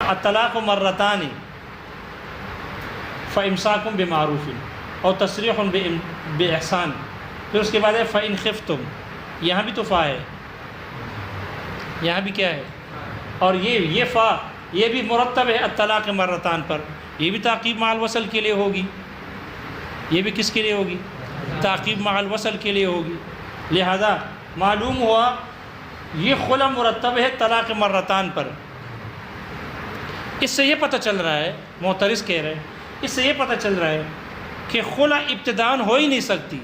الطلاق مرتان فامساک بمعروف اور تسریح باحسان، پھر اس کے بعد ہے فإن خفتم، یہاں بھی تو فا ہے، یہاں بھی کیا ہے، اور یہ فا یہ بھی مرتب ہے الطلاق مرتان پر، یہ بھی تعقیب مع الوصل کے لیے ہوگی، یہ بھی کس کے لیے ہوگی؟ تعقیب مع الوصل کے لیے ہوگی۔ لہذا معلوم ہوا یہ خلا مرتب ہے طلاق مرتان پر۔ اس سے یہ پتہ چل رہا ہے، معترض کہہ رہے ہیں، اس سے یہ پتہ چل رہا ہے کہ خلا ابتداءً ہو ہی نہیں سکتی،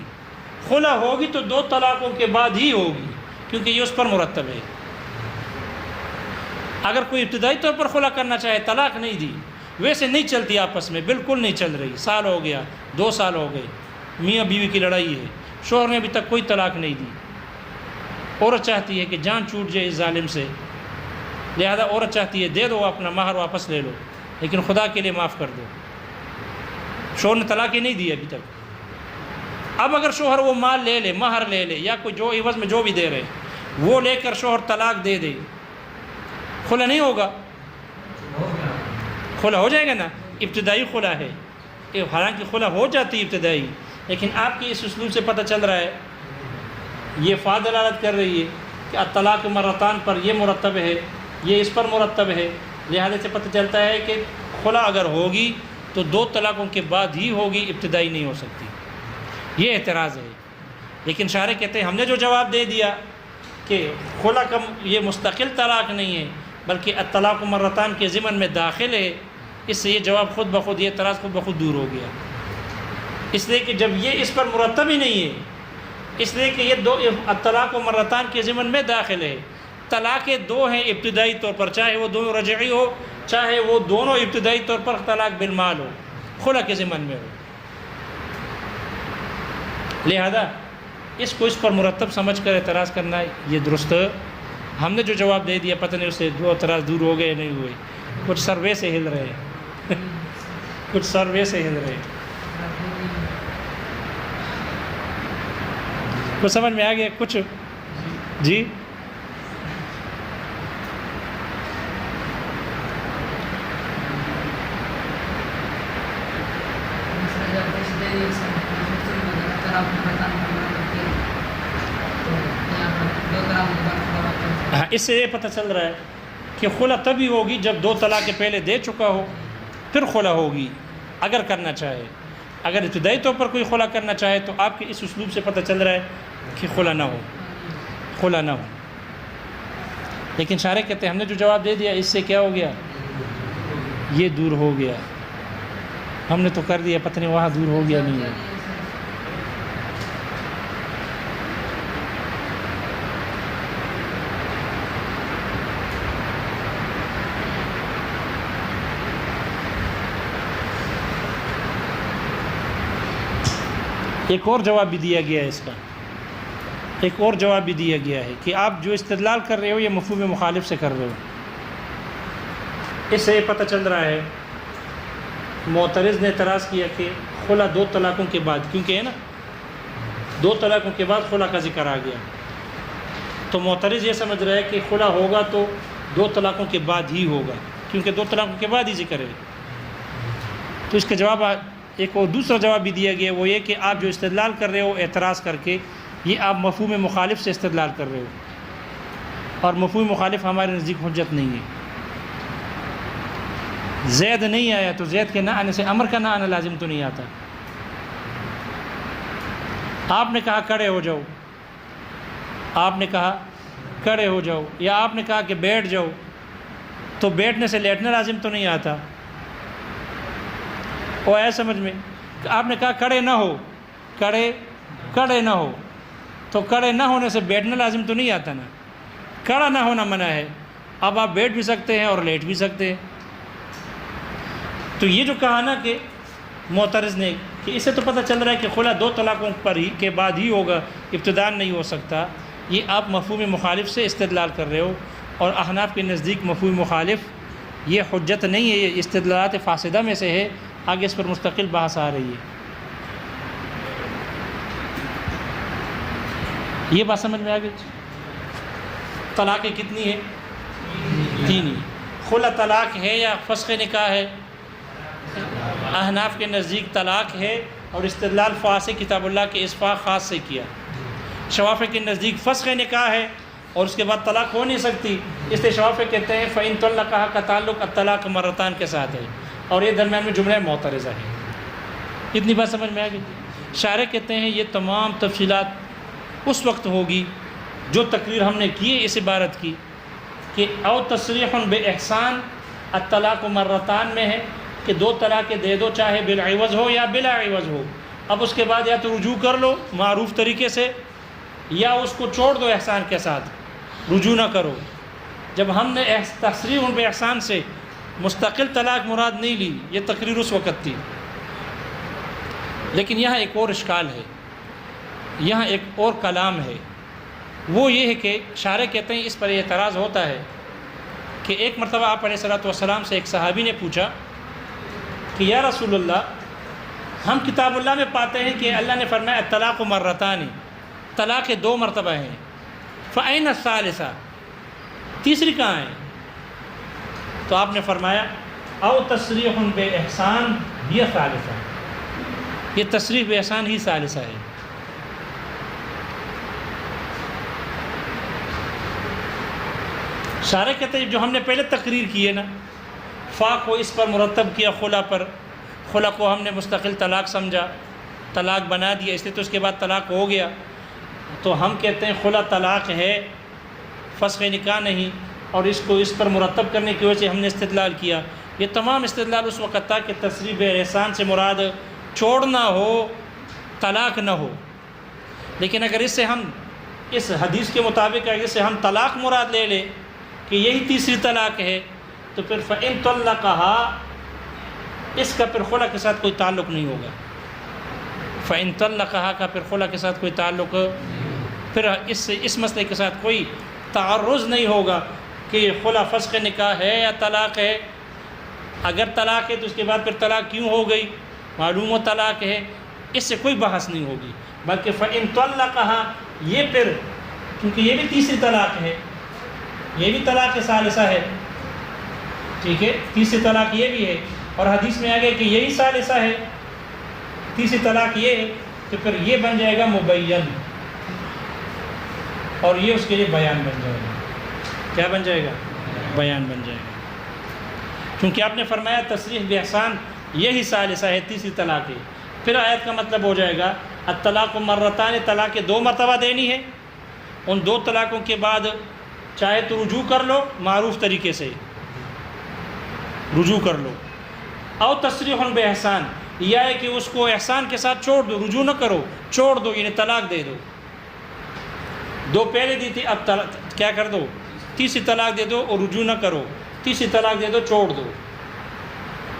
خلا ہوگی تو 2 طلاقوں کے بعد ہی ہوگی، کیونکہ یہ اس پر مرتب ہے۔ اگر کوئی ابتدائی طور پر خلا کرنا چاہے، طلاق نہیں دی، ویسے نہیں چلتی آپس میں، بالکل نہیں چل رہی، سال ہو گیا، 2 سال ہو گئے، میاں بیوی کی لڑائی ہے، شوہر نے ابھی تک کوئی طلاق نہیں دی، عورت چاہتی ہے کہ جان چھوٹ جائے اس ظالم سے، لہذا عورت چاہتی ہے دے دو اپنا مہر واپس لے لو، لیکن خدا کے لیے معاف کر دو، شوہر نے طلاق ہی نہیں دی ابھی تک۔ اب اگر شوہر وہ مال لے لے، مہر لے لے، یا کوئی جو عوض میں جو بھی دے رہے وہ لے کر شوہر طلاق دے دے، خلا نہیں ہوگا؟ خلا ہو جائے گا نا، ابتدائی خلا ہے، حالانکہ خلا ہو جاتی ہے ابتدائی، لیکن آپ کی اس اسلوب سے پتہ چل رہا ہے، یہ فا دلالت کر رہی ہے کہ الطلاق مرتان پر یہ مرتب ہے، یہ اس پر مرتب ہے، لہذا سے پتہ چلتا ہے کہ خلا اگر ہوگی تو 2 طلاقوں کے بعد ہی ہوگی، ابتدائی نہیں ہو سکتی۔ یہ اعتراض ہے، لیکن شارح کہتے ہیں ہم نے جو جواب دے دیا کہ خلا کا یہ مستقل طلاق نہیں ہے بلکہ الطلاق مرتان کے ضمن میں داخل ہے، اس سے یہ جواب خود بخود، یہ اعتراض خود بخود دور ہو گیا، اس لیے کہ جب یہ اس پر مرتب ہی نہیں ہے، اس لیے کہ یہ 2 الطلاق مرتان کے ضمن میں داخل ہے، طلاق 2 ہیں ابتدائی طور پر، چاہے وہ دونوں رجعی ہو، چاہے وہ دونوں ابتدائی طور پر طلاق بالمال ہو، خلا کے ضمن میں ہو، لہذا اس کو اس پر مرتب سمجھ کر اعتراض کرنا یہ درست۔ ہم نے جو جواب دے دیا پتہ نہیں اس سے 2 اعتراض دور ہو گئے نہیں ہوئے، کچھ سروے سے ہل رہے ہیں کچھ سروے سے ہل رہے ہیں، کچھ سمجھ میں آ گیا کچھ؟ جی ہاں، اس سے یہ پتہ چل رہا ہے کہ خلا تبھی ہوگی جب 2 طلاق پہلے دے چکا ہو، پھر خلا ہوگی اگر کرنا چاہے۔ اگر ابتدائی طور پر کوئی خلا کرنا چاہے تو آپ کے اس اسلوب سے پتہ چل رہا ہے کہ خلا نہ ہو، خلا نہ ہو، لیکن شارح کہتے ہیں ہم نے جو جواب دے دیا اس سے کیا ہو گیا؟ یہ دور ہو گیا، ہم نے تو کر دیا، پتہ نہیں وہاں دور ہو گیا نہیں ہے۔ ایک اور جواب بھی دیا گیا ہے، اس کا ایک اور جواب بھی دیا گیا ہے کہ آپ جو استدلال کر رہے ہو یہ مفہوم مخالف سے کر رہے ہو۔ اس سے یہ پتہ چل رہا ہے، معترض نے اعتراض کیا کہ خلا 2 طلاقوں کے بعد، کیونکہ ہے نا 2 طلاقوں کے بعد خلا کا ذکر آ گیا، تو معترض یہ سمجھ رہا ہے کہ خلا ہوگا تو 2 طلاقوں کے بعد ہی ہوگا، کیونکہ 2 طلاقوں کے بعد ہی ذکر ہے۔ تو اس کا جواب ایک اور دوسرا جواب بھی دیا گیا، وہ یہ کہ آپ جو استدلال کر رہے ہو اعتراض کر کے، یہ آپ مفہوم مخالف سے استدلال کر رہے ہو، اور مفہوم مخالف ہمارے نزدیک حجت نہیں ہے۔ زید نہیں آیا تو زید کے نہ آنے سے امر کا نہ آنا لازم تو نہیں آتا۔ آپ نے کہا کھڑے ہو جاؤ، آپ نے کہا کھڑے ہو جاؤ، یا آپ نے کہا کہ بیٹھ جاؤ، تو بیٹھنے سے لیٹنا لازم تو نہیں آتا۔ وہ ہے سمجھ میں، آپ نے کہا کھڑے نہ ہو، کھڑے نہ ہو، تو کھڑے نہ ہونے سے بیٹھنا لازم تو نہیں آتا نا، کھڑا نہ ہونا منع ہے، اب آپ بیٹھ بھی سکتے ہیں اور لیٹ بھی سکتے ہیں۔ تو یہ جو کہا نا کہ معترض نے کہ اس سے تو پتہ چل رہا ہے کہ خلا 2 طلاقوں پر ہی کے بعد ہی ہوگا، ابتداء نہیں ہو سکتا، یہ آپ مفہوم مخالف سے استدلال کر رہے ہو، اور احناف کے نزدیک مفہوم مخالف یہ حجت نہیں ہے، یہ استدلالات فاسدہ میں سے ہے، آگے اس پر مستقل بحث آ رہی ہے۔ یہ بات سمجھ میں آ گئی؟ طلاقیں کتنی ہیں؟ 3 ہی۔ خلا طلاق ہے یا فسخ نکاح ہے؟ احناف کے نزدیک طلاق ہے، اور استدلال فاسق کتاب اللہ کے اسفاق خاص سے کیا۔ شوافع کے نزدیک فسخ نکاح ہے اور اس کے بعد طلاق ہو نہیں سکتی، اس لیے شوافع کہتے ہیں فَإِن طَلَّقَهَا کا تعلق الطلاق مرتان کے ساتھ ہے، اور یہ درمیان میں جملہ معترضہ ہے۔ اتنی بات سمجھ میں آ گئی؟ شارح کہتے ہیں یہ تمام تفصیلات اس وقت ہوگی جو تقریر ہم نے کی ہے اس عبارت کی کہ او تصریح بإحسان الطلاق مرتان میں ہے کہ 2 طلاقیں دے دو، چاہے بالعوض ہو یا بلا عوض ہو، اب اس کے بعد یا تو رجوع کر لو معروف طریقے سے یا اس کو چھوڑ دو احسان کے ساتھ، رجوع نہ کرو۔ جب ہم نے تصریح بإحسان سے مستقل طلاق مراد نہیں لی، یہ تقریر اس وقت تھی۔ لیکن یہاں ایک اور اشکال ہے، یہاں ایک اور کلام ہے، وہ یہ ہے کہ شارح کہتے ہیں اس پر اعتراض ہوتا ہے کہ ایک مرتبہ آپ علیہ الصلوۃ والسلام سے ایک صحابی نے پوچھا کہ یا رسول اللہ، ہم کتاب اللہ میں پاتے ہیں کہ اللہ نے فرمایا الطلاق مرتان، طلاق 2 مرتبہ ہیں، فأین الثالثہ، تیسری کہاں ہے؟ تو آپ نے فرمایا او تصریح بإحسان ہی ثالثہ، یہ تصریح بإحسان ہی ثالثہ ہے۔ شارح کہتے ہیں جو ہم نے پہلے تقریر کی ہے نا، فا کو اس پر مرتب کیا خلا پر، خلا کو ہم نے مستقل طلاق سمجھا، طلاق بنا دیا، اس لیے تو اس کے بعد طلاق ہو گیا، تو ہم کہتے ہیں خلا طلاق ہے، فسخ نکاح نہیں، اور اس کو اس پر مرتب کرنے کی وجہ سے ہم نے استدلال کیا۔ یہ تمام استدلال اس وقت تھا کہ تصریح بإحسان سے مراد چھوڑنا ہو، طلاق نہ ہو۔ لیکن اگر اس سے ہم اس حدیث کے مطابق اگر اس سے ہم طلاق مراد لے لیں کہ یہی تیسری طلاق ہے، تو پھر فَإِن طَلَّقَهَا، اس کا پھر خلا کے ساتھ کوئی تعلق نہیں ہوگا۔ فَإِن طَلَّقَهَا کا پھر خلا کے ساتھ کوئی تعلق، پھر اس مسئلے کے ساتھ کوئی تعرض نہیں ہوگا کہ خلا فسخ نکاح ہے یا طلاق ہے۔ اگر طلاق ہے تو اس کے بعد پھر طلاق کیوں ہو گئی، معلوم ہو طلاق ہے، اس سے کوئی بحث نہیں ہوگی، بلکہ فَإِن طَلَّقَهَا، یہ پھر کیونکہ یہ بھی تیسری طلاق ہے، یہ بھی طلاق ثالثہ ہے، ٹھیک ہے، تیسری طلاق یہ بھی ہے، اور حدیث میں آگے کہ یہی ثالثہ ہے، تیسری طلاق یہ ہے، تو پھر یہ بن جائے گا مبین، اور یہ اس کے لیے بیان بن جائے گا۔ کیا بن جائے گا؟ بیان بن جائے گا، کیونکہ آپ نے فرمایا تصریح بإحسان یہی ثالثہ ہے، تیسری طلاق ہے، پھر آیت کا مطلب ہو جائے گا الطلاق مرتان، طلاق 2 مرتبہ دینی ہے، ان 2 طلاقوں کے بعد چاہے تو رجوع کر لو معروف طریقے سے، رجوع کر لو، او تصریح بإحسان، یا ہے کہ اس کو احسان کے ساتھ چھوڑ دو، رجوع نہ کرو، چھوڑ دو، یعنی طلاق دے دو۔ 2 پہلے دی تھی، اب کیا کر دو، تیسری طلاق دے دو اور رجوع نہ کرو، تیسری طلاق دے دو، چھوڑ دو،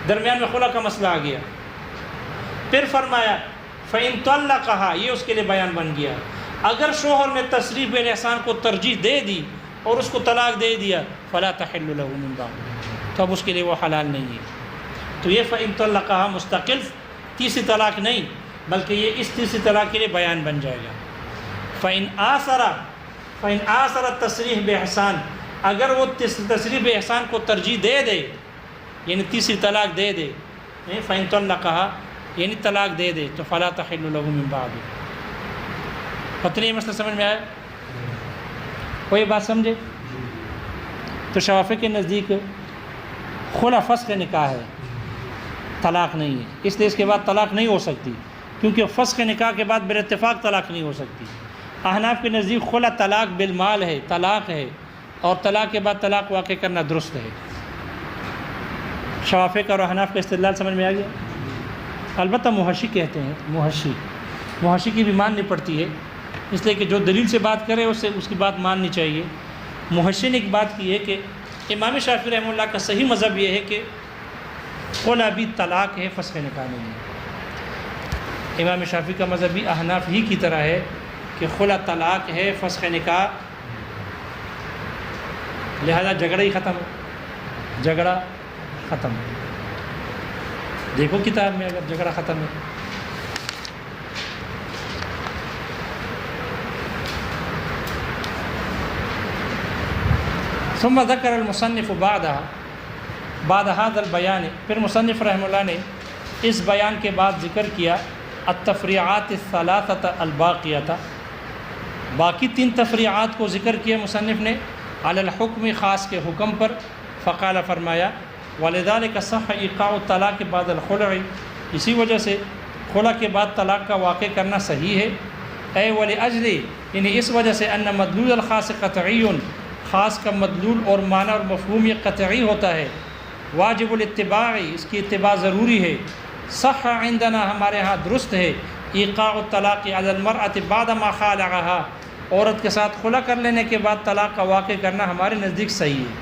درمیان میں خلا کا مسئلہ آ گیا۔ پھر فرمایا فَإِن طَلَّقَهَا، یہ اس کے لیے بیان بن گیا۔ اگر شوہر نے تصریح بالإحسان کو ترجیح دے دی اور اس کو طلاق دے دیا، فَلَا تَحِلُّ لَهُ مِن بَعْدُ، تو اب اس کے لیے وہ حلال نہیں ہے۔ تو یہ فَإِن طَلَّقَهَا مستقل تیسری طلاق نہیں، بلکہ یہ اس تیسری طلاق کے لیے بیان بن جائے گا۔ فَإِنْ آثَرَ التصریح بإحسان، اگر وہ تصریح بإحسان کو ترجیح دے دے، یعنی تیسری طلاق دے دے، فَإِنْ طَلَّقَهَا یعنی طلاق دے دے، تو فَلَا تَحِلُّ لَهُ مِن بَعْدُ۔ پتہ نہیں مسئلہ سمجھ میں آیا؟ کوئی بات سمجھے؟ تو شوافع کے نزدیک خلا فسخ نکاح ہے، طلاق نہیں ہے، اس لیے اس کے بعد طلاق نہیں ہو سکتی، کیونکہ فسخ نکاح کے بعد بالاتفاق طلاق نہیں ہو سکتی۔ احناف کے نزدیک خلا طلاق بالمال ہے، طلاق ہے، اور طلاق کے بعد طلاق واقع کرنا درست ہے۔ شوافع کا اور احناف کا استدلال سمجھ میں آ گیا؟ البتہ محشی کہتے ہیں، محشی کی بھی ماننی پڑتی ہے، اس لیے کہ جو دلیل سے بات کرے اس کی بات ماننی چاہیے۔ محشی نے ایک بات کی ہے کہ امام شافعی رحمہ اللہ کا صحیح مذہب یہ ہے کہ خلا بھی طلاق ہے، فسخ نکاح نہیں ہے۔ امام شافعی کا مذہب بھی احناف ہی کی طرح ہے کہ خلا طلاق ہے، فسخ نکاح، لہذا جھگڑا ہی ختم ہے، جھگڑا ختم ہے۔ دیکھو کتاب میں اگر جھگڑا ختم ہے۔ ثم ذکر المصنف بعدها، بعد هذا البیان، پھر مصنف رحمہ اللہ نے اس بیان کے بعد ذکر کیا التفریعات الثلاثۃ الباقیۃ، باقی 3 تفریعات کو ذکر کیا مصنف نے علی الحکم، خاص کے حکم پر. فقال، فرمایا ولذلک صح ایقاع الطلاق بعد الخلع، اسی وجہ سے خلع کے بعد طلاق کا واقع کرنا صحیح ہے. اے ولاجل، یعنی اس وجہ سے ان مدلول الخاص قطعی، خاص کا مدلول اور معنی اور مفہوم یہ قطعی ہوتا ہے. واجب الاتباع، اس کی اتباع ضروری ہے. صح عندنا، ہمارے ہاں درست ہے. ایقاع الطلاق علی المرأة بعد ما خالعها، عورت کے ساتھ خلع کر لینے کے بعد طلاق کا واقع کرنا ہمارے نزدیک صحیح ہے.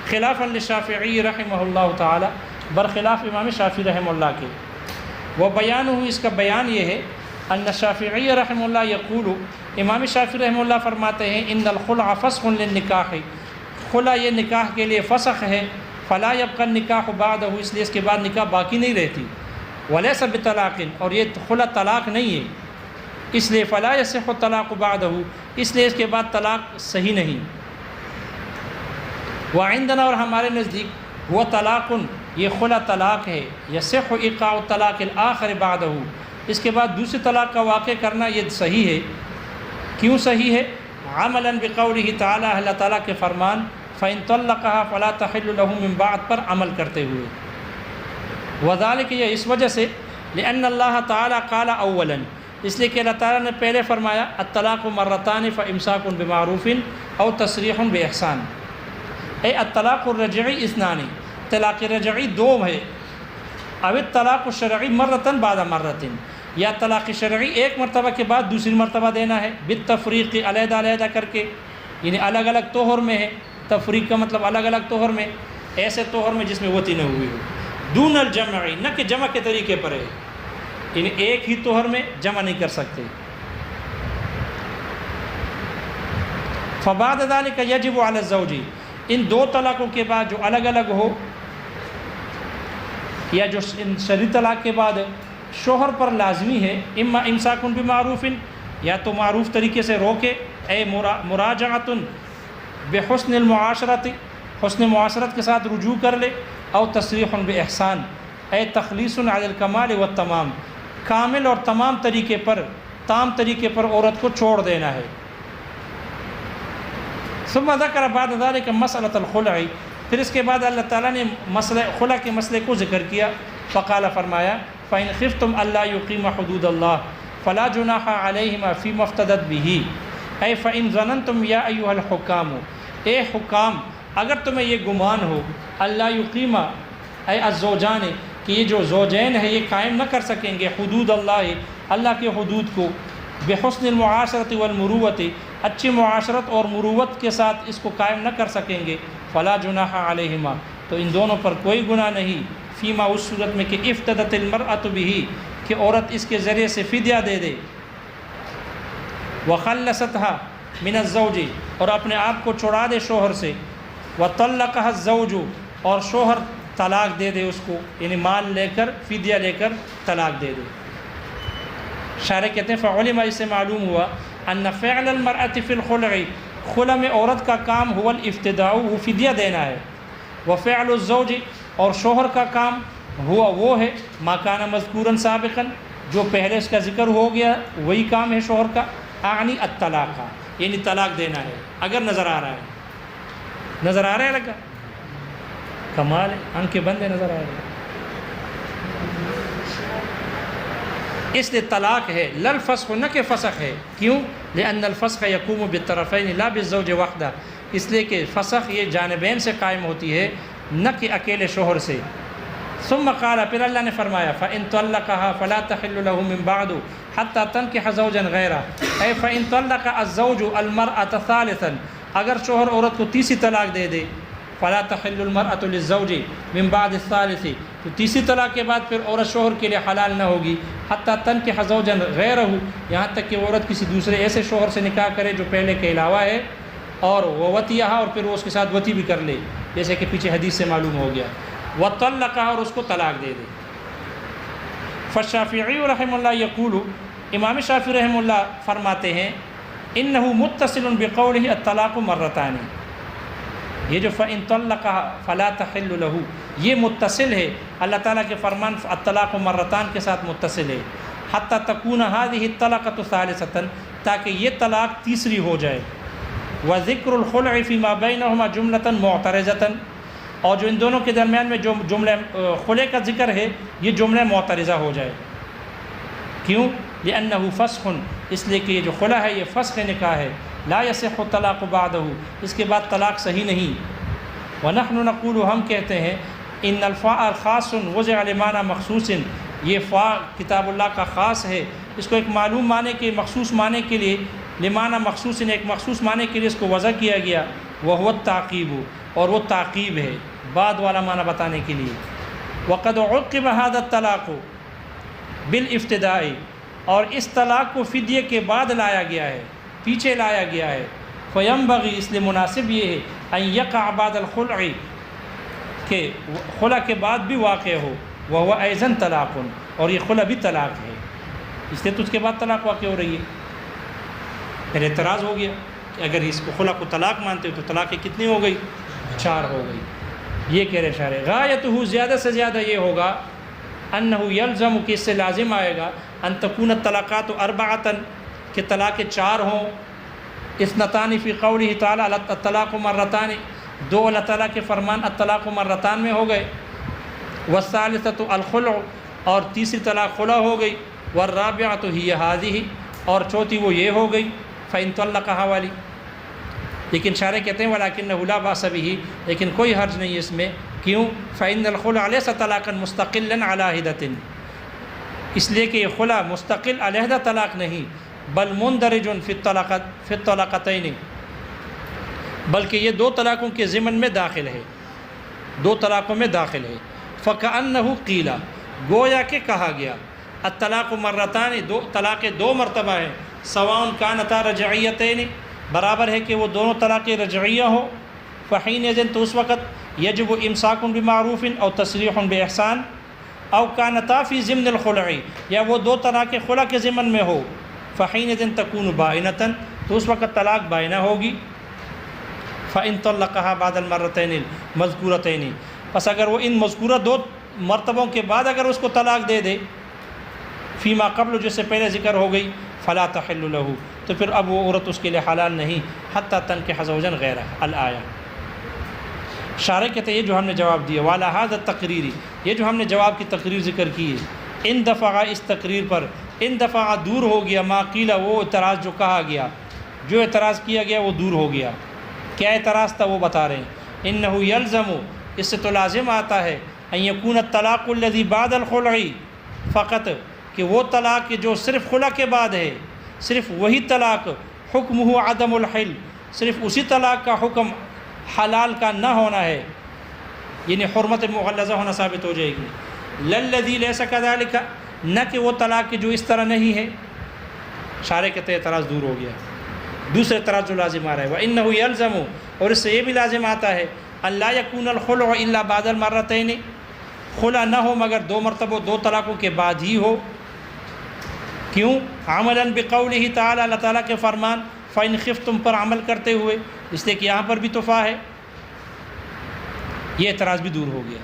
خلافا للشافعی رحمہ اللہ تعالی، برخلاف امام شافعی رحمہ اللہ کے. وہ بیان ہو، اس کا بیان یہ ہے ان شافعی رحمہ اللہ یقول، امام شافعی رحمہ اللہ فرماتے ہیں ان الخلع فسخ للنکاح، خلع یہ نکاح کے لیے فسخ ہے. فلا يبقى النکاح بعدہ، اس لیے اس کے بعد نکاح باقی نہیں رہتی. ولیس بطلاق، اور یہ خلع طلاق نہیں ہے، اس لیے فلا يصح الطلاق بعدہ، اس لیے اس کے بعد طلاق صحیح نہیں. وعندنا، اور ہمارے نزدیک وہ طلاق، یہ خلع طلاق ہے. یصح ایقاع الطلاق الآخر بعدہ، اس کے بعد دوسری طلاق کا واقع کرنا یہ صحیح ہے. کیوں صحیح ہے؟ عملا بقولہ تعالی، اللہ تعالیٰ کے فرمان فَإِن طَلَّقَهَا فَلَا تَحِلُّ لَهُ مِن بَعْدُ پر عمل کرتے ہوئے. وذلك، یہ اس وجہ سے لأن اللہ تعالیٰ قال اولا، اس لیے کہ اللہ تعالیٰ نے پہلے فرمایا الطلاق مرتان فإمساک بمعروف او تسریح بإحسان. اے الطلاق الرجعی اثنان، طلاق رجعی 2 ہے. او الطلاق الشرعی مرتن بعد مرتن، یا طلاق شرعی ایک مرتبہ کے بعد دوسری مرتبہ دینا ہے. بالتفریق، علیحدہ علیحدہ کر کے، یعنی الگ الگ طہر میں ہے. تفریق کا مطلب الگ الگ طہر میں، ایسے طہر میں جس میں وطی نہ ہوئی ہو. دون الجمع، نہ کہ جمع کے طریقے پر ہے، یعنی ایک ہی طہر میں جمع نہیں کر سکتے. فبعد ذلك یجب علی الزوج، ان 2 طلاقوں کے بعد جو الگ الگ ہو، یا جو شرعی طلاق کے بعد شوہر پر لازمی ہے اما امساک بمعروف، یا تو معروف طریقے سے روکے. اے مراجعۃ بحسن المعاشرت، حسن معاشرت کے ساتھ رجوع کر لے. او تصریح باحسان، اے تخلیص علی الکمال والتمام، کامل اور تمام طریقے پر، تام طریقے پر عورت کو چھوڑ دینا ہے. ثم ذکر بعد ذلك مسئلۃ الخلع، پھر اس کے بعد اللہ تعالیٰ نے مسئلہ خلع کے مسئلے کو ذکر کیا. فقال، فرمایا فإن خفتم الا يقيم حدود اللہ فلا جناح علیہما فيما افتدت به. اے فإن ظننتم یا ایھا الحکام، اے حکام اگر تمہیں یہ گمان ہو اللہ یقیمہ، اے الزوجان، کہ یہ جو زوجین ہیں یہ قائم نہ کر سکیں گے حدود اللہ، اللہ کے حدود کو، بحسن المعاشرت والمروت، اچھی معاشرت اور مروت کے ساتھ اس کو قائم نہ کر سکیں گے. فلا جناح علیہما، تو ان دونوں پر کوئی گناہ نہیں. فیما، اس صورت میں کہ افتدت المرأۃ بہ، کہ عورت اس کے ذریعے سے فدیہ دے دے. وخلصتها من الزوج، اور اپنے آپ کو چھڑا دے شوہر سے. وطلقها الزوج، اور شوہر طلاق دے دے اس کو، یعنی مال لے کر، فدیہ لے کر طلاق دے دے. شارح کہتے ہیں فعلم، اس سے معلوم ہوا ان فعل المرأة فی الخلع، خلع میں عورت کا کام هو الافتداء، وہ فدیہ دینا ہے. وفعل الزوج، اور شوہر کا کام ہوا وہ ہے ما کان مذکورا سابقا، جو پہلے اس کا ذکر ہو گیا وہی کام ہے شوہر کا. اعنی الطلاق، یعنی طلاق دینا ہے. اگر نظر آ رہا ہے، نظر آ رہا ہے، لگا کمال ہے، آنکھیں بند ہے، نظر آ رہا ہے. اس لیے طلاق ہے، لل فسخ، نہ کہ فسخ ہے. کیوں؟ لأن الفسخ یقوم بالطرفین لا بالزوج وحدہ، اس لیے کہ فسخ یہ جانبین سے قائم ہوتی ہے، نہ کہ اکیلے شوہر سے. ثم قال، پھر اللہ نے فرمایا فإن طلقها فلا تحل له من بعد حتى تنكح زوجا غيره. اے فإن طلق الزوج المرأة ثالثا، اگر شوہر عورت کو تیسری طلاق دے دے، فلا تحل المرأة للزوج من بعد الثالث، تو تیسری طلاق کے بعد پھر عورت شوہر کے لیے حلال نہ ہوگی. حتى تنكح زوجا غيره، یہاں تک کہ عورت کسی دوسرے ایسے شوہر سے نکاح کرے جو پہلے کے علاوہ ہے، اور وہ وطیہ، اور پھر وہ اس کے ساتھ وطی بھی کر لے، جیسے کہ پیچھے حدیث سے معلوم ہو گیا. وطلقها، اور اس کو طلاق دے دے. فالشافعی رحمہ اللہ یقول، امام شافعی رحمہ اللہ فرماتے ہیں انه متصل بقوله الطلاق مرتان، یہ جو فَإِن طَلَّقَهَا فَلَا تَحِلُّ لَهُ یہ متصل ہے، اللہ تعالیٰ کے فرمان الطلاق مرتان کے ساتھ متصل ہے، حتیٰ تکون هذه الطلقة ثالثة تاکہ یہ طلاق تیسری ہو جائے، وذکر الخلع فيما بينهما جملة معترضة اور جو ان دونوں کے درمیان میں جو جملہ خلع کا ذکر ہے یہ جملہ معترضہ ہو جائے، کیوں؟ لأنه فسخ اس لیے کہ یہ جو خلع ہے یہ فسخ نکاح ہے، لا يصح الطلاق بعدہ اس کے بعد طلاق صحیح نہیں، ونحن نقول ہم کہتے ہیں ان الفاء خاص وضع لمعنى مخصوص یہ فا کتاب اللہ کا خاص ہے، اس کو ایک معلوم معنی کے مخصوص معنی کے لیے لمعنى مخصوص ایک مخصوص معنی کے لیے اس کو وضع کیا گیا، وهو التعقیب اور وہ تعقیب ہے بعد والا معنی بتانے کے لیے، وقد عقب هذا الطلاق بالافتداء اور اس طلاق کو فدیے کے بعد لایا گیا ہے، پیچھے لایا گیا ہے، فینبغی اس لیے مناسب یہ ہے ان یقع بعد الخلع کہ خلع کے بعد بھی واقع ہو، وہو ایضا طلاق اور یہ خلع بھی طلاق ہے، اس لیے تو اس کے بعد طلاق واقع ہو رہی ہے۔ پھر اعتراض ہو گیا کہ اگر اس کو خلع کو طلاق مانتے ہو تو طلاقیں کتنی ہو گئی؟ 4 ہو گئی۔ یہ کہہ رہے شارح غایتہ زیادہ سے زیادہ یہ ہوگا انہ یلزم کہ اس سے لازم آئے گا ان تکون الطلاقات 4 کہ طلاق 4 ہوں، اثنتان فی قولہ تعالی الطلاق مرتان 2 اللہ تعالیٰ کے فرمان الطلاق مرتان میں ہو گئے، والثالثۃ الخلع اور تیسری طلاق خلع ہو گئی، والرابعۃ ہی ہذہ اور چوتھی وہ یہ ہو گئی فإن طلقها والی۔ لیکن شارح کہتے ہیں ولکنہ لا باس بہ لیکن کوئی حرج نہیں اس میں، کیوں؟ فإن الخلع لیس طلاقا مستقلا علی عہدۃ اس لیے کہ یہ خلع مستقل علیحدہ طلاق نہیں، بل مندرج فی الطلاقتین بلکہ یہ 2 طلاقوں کے ضمن میں داخل ہے، 2 طلاقوں میں داخل ہے۔ فکأنہ قیل گویا کہ کہا گیا الطلاق مرتان طلاق 2 مرتبہ ہیں، سواء کانتا رجعیتین برابر ہے کہ وہ دونوں طلاق رجعیہ ہو، فحینئذ تو اس وقت یجب امساک بمعروف او تسریح باحسان او کانتا فی ضمن الخلع یا وہ 2 طلاق خلع کے ضمن میں ہو، فحینئذ تکون بائنۃ تو اس وقت طلاق بائنہ ہوگی، فإن طلقها بعد المرتين المذکورتین پس اگر وہ ان مذکورہ 2 مرتبوں کے بعد اگر اس کو طلاق دے دے فیما قبل جس سے پہلے ذکر ہو گئی فلا تحل له تو پھر اب وہ عورت اس کے لیے حلال نہیں حتی تنکح زوجا غیرہ الآیہ۔ شارح کہتے ہیں یہ جو ہم نے جواب دیا والا هذا التقریری یہ جو ہم نے جواب کی تقریر ذکر کی ہے، ان دفعہ اس تقریر پر ان دفعہ دور ہو گیا ما قیل وہ اعتراض جو کہا گیا، جو اعتراض کیا گیا وہ دور ہو گیا۔ کیا اعتراض تھا وہ بتا رہے ہیں، انہ یلزم اس سے تو لازم آتا ہے ان یکون الطلاق الذی بعد الخلع فقط کہ وہ طلاق جو صرف خلع کے بعد ہے صرف وہی طلاق حکمہ عدم الحل صرف اسی طلاق کا حکم حلال کا نہ ہونا ہے، یعنی حرمت مغلظہ ہونا ثابت ہو جائے گی، للذی لیس کذالک نہ کہ وہ طلاق جو اس طرح نہیں ہے۔ شارح کہتے ہیں اعتراض دور ہو گیا۔ دوسرے اعتراض جو لازم آ رہا ہے وَإِنَّهُ يَلْزَمُ اور اس سے یہ بھی لازم آتا ہے أَن لَا يَكُونَ الْخُلْعُ إِلَّا بَعْدَ الْمَرَّتَيْنِ خلع نہ ہو مگر 2 مرتبہ 2 طلاقوں کے بعد ہی ہو، کیوں؟ عملاً بقولہ تعالی اللہ تعالیٰ کے فرمان فَإِنْ خِفْتُم پر عمل کرتے ہوئے، اس لیے کہ یہاں پر بھی تفا ہے، یہ اعتراض بھی دور ہو گیا۔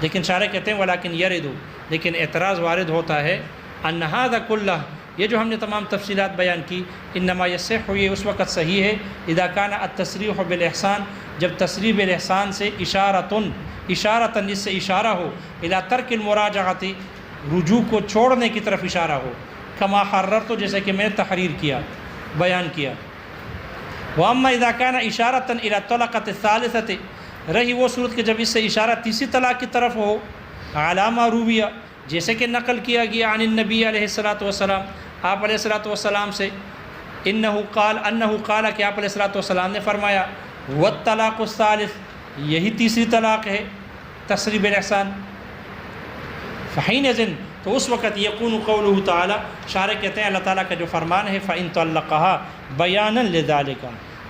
لیکن شارح کہتے ہیں ولیکن یرد لیکن اعتراض وارد ہوتا ہے ان ھذا کلہ یہ جو ہم نے تمام تفصیلات بیان کی انما یصح یہ اس وقت صحیح ہے اذا کان التصریح بالاحسان جب تصریح بالاحسان سے اشارتاً جس سے اشارہ ہو الی ترک المراجعۃ رجوع کو چھوڑنے کی طرف اشارہ ہو، کما حررت جیسے کہ میں نے تحریر کیا بیان کیا۔ واما اذا کان اشارتاً الی الطلقۃ الثالثۃ رہی وہ صورت کہ جب اس سے اشارہ تیسری طلاق کی طرف ہو علامہ رویہ جیسے کہ نقل کیا گیا عن النبی علیہ الصلاۃ والسلام آپ علیہ الصلاۃ والسلام سے انہ قال کہ آپ علیہ الصلاۃ والسلام نے فرمایا والطلاق الثالث یہی تیسری طلاق ہے تصریح بالاحسان، فحینئذ تو اس وقت یکون قولہ تعالی شارح کہتے ہیں اللہ تعالیٰ کا جو فرمان ہے فإن طلقها بیانا لذالک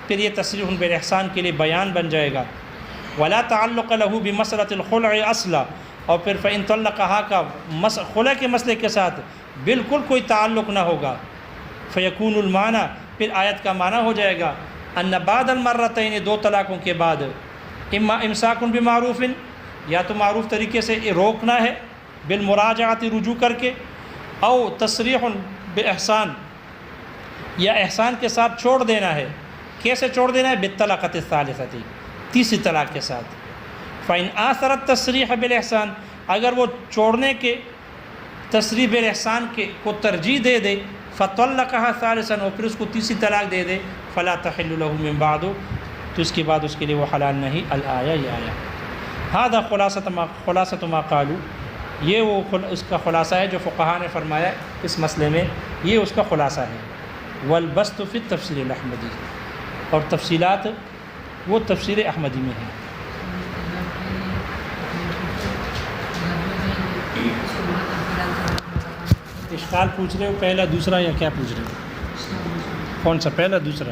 پھر یہ تصریح بالاحسان کے لیے بیان بن جائے گا، ولا تعلق له بمسألة الخلع اصلا اور پھر فإن طلقها کا خلع کے مسئلے کے ساتھ بالکل کوئی تعلق نہ ہوگا، فیکون المعنی پھر آیت کا معنی ہو جائے گا ان بعد المرتين دو طلاقوں کے بعد اما امساک بمعروف یا تو معروف طریقے سے روکنا ہے بالمراجعت رجوع کر کے، او تصریح باحسان یا احسان کے ساتھ چھوڑ دینا ہے۔ کیسے چھوڑ دینا ہے؟ بالطلاقۃ الثالثۃ تیسری طلاق کے ساتھ۔ فإن آثر التصریح بالاحسان اگر وہ چھوڑنے کے تصریح بالاحسان کے کو ترجیح دے دے، فطلقها ثالثا اور پھر اس کو تیسری طلاق دے دے، فلا تحل له من بعد تو اس کے بعد اس کے لیے وہ حلال نہیں۔ الآیہ یہ آیا هذا خلاصۃ ما قالوا، یہ وہ اس کا خلاصہ ہے جو فقہاء نے فرمایا اس مسئلے میں، یہ اس کا خلاصہ ہے۔ والبسط فی التفسیر الاحمدی، اور تفصیلات وہ تفسیر احمدی میں ہیں۔ اشکال پوچھ رہے ہو پہلا دوسرا یا کیا پوچھ رہے ہو؟ کون سا پہلا دوسرا؟